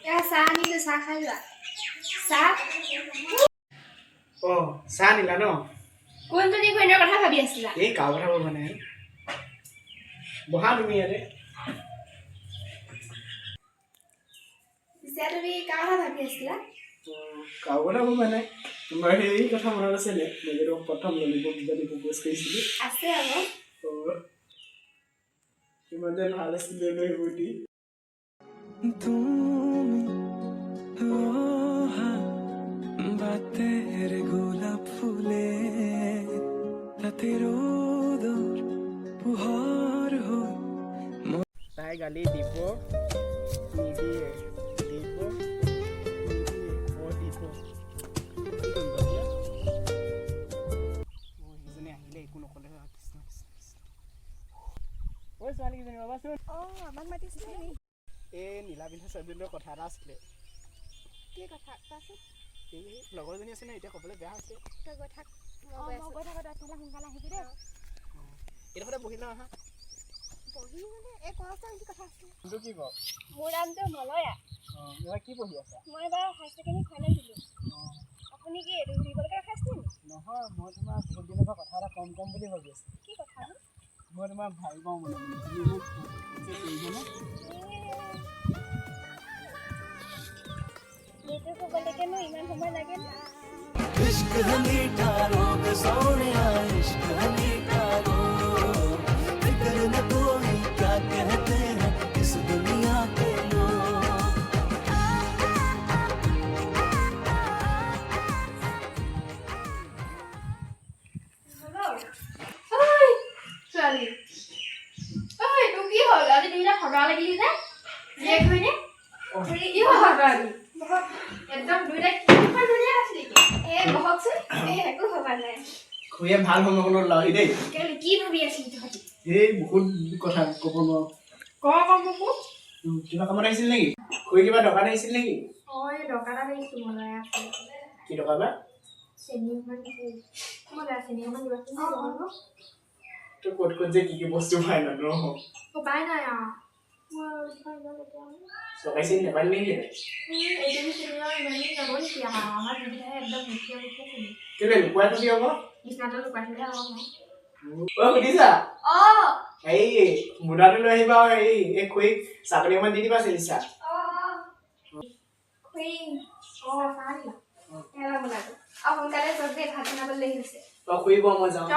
या चाহ আনিলো চাহ খাই লোৱা চাহ চাহ নিলা ন কোনজনী কইনাৰ কথা ভাবি আছিলা এই কাও কথা বলবা নাই বহা তুমি ইয়াতে পিছে তুমি কাৰ কথা ভাবি আছিলা কাও কথা বলবা নাই তোমাৰ এই কথা মনত আছে নে মই প্ৰথম ললিপপ যদি প্ৰপ'জ কৰিছিলো আছে আৰু ইমান যে ভাল আছিল লৈ বুটি तेरे गोलाप फूले तेरो दर पुहार हो ताई गाली দিব নিদিয়ে দিব নিদিয়ে ও দিব কি কৰিম এতিয়া ও ইজনে আহিলে একো নকলে কৃষ্ণ ঐ ছোৱালী কিজনী বাবাচোন আমাক মাতিছিলে নি এই নীলা পিন্ধা ছোৱালীজনীৰ কথা এটা আছিলে কি কথা কোৱাচোন এই লগৰজনী আছে ন এতিয়া ক'বলৈ বেয়া হৈছে তই গৈ থাক মই গৈ থাকোঁ তই সোনকালে আহিবি দেই এইডোখৰতে বহি লওঁ আহা বহি মানে এই কোৱাচোন কি কথা আছিলে কিন্তু কি কওঁ মোৰ নামটো মলয়া এইবাৰ কি পঢ়ি আছা মই এবাৰ হায়াৰ ছেকেণ্ডেৰী ফাইনেল দিলোঁ আপুনি কি এইটো দিবলৈকে ৰখাইছিলে নি নহয় মই তোমাৰ বহুত দিনৰ পৰা কথা এটা কম বুলি ভাবি আছোঁ কি কথা মই তোমাক ভাল পাওঁ মানে তুমি মোক কৰিবনে এইটো ক'বলৈকেনো ইমান সময় লাগে নে इश्क है मीठा रोग सोनिया इश्क है मीठा रोग फिक्र न कोई क्या कहते हैं इस दुनिया के लोग ছোৱালী ঐ তোৰ কি হ'ল আজি তুমি ঠগা লাগিলি যে জীয়েক হয়নে কি হ'ল আজি একদম দুইটা কিমান ধুনীয়া আছিলি বহকচোন একো ভবা নাই খুৰীয়ে ভাল সময়কণত ওলাহি দেই কি ভাবি আছিলি তহঁতি এই বহুত কথা ক'ব নোৱাৰো মোকো কিবা কামত আহিছিল নেকি খুৰী কিবা দোকান আহিছিল নেকি এই দোকান আহিছোঁ মই কি দোকান বা চেনি অকণমান চেনি অকণমান দিবাচোন তই ক'ত যে কি বস্তু পাই ন উপায় নাই চকাই চিনি নেপালি নেকি এইজনী চিনিয়ৰ ইমানেই যাব নেকি আমাৰ দুটাই একদম মুঠিয়ে চিনি কেলে লুকুৱাই থবি আকৌ বিছনাটো লুকুৱাই থলে হ'ব নাই সুধিছা এই মুদাটো লৈ আহিবা এই খুৰীক চাটনি অকণমান দি দিবা চেলিচা খুৰী চাহ দিবা সোনকালে চবেই ভাত বনাবলৈ হৈছে খুৰী মই যাওঁ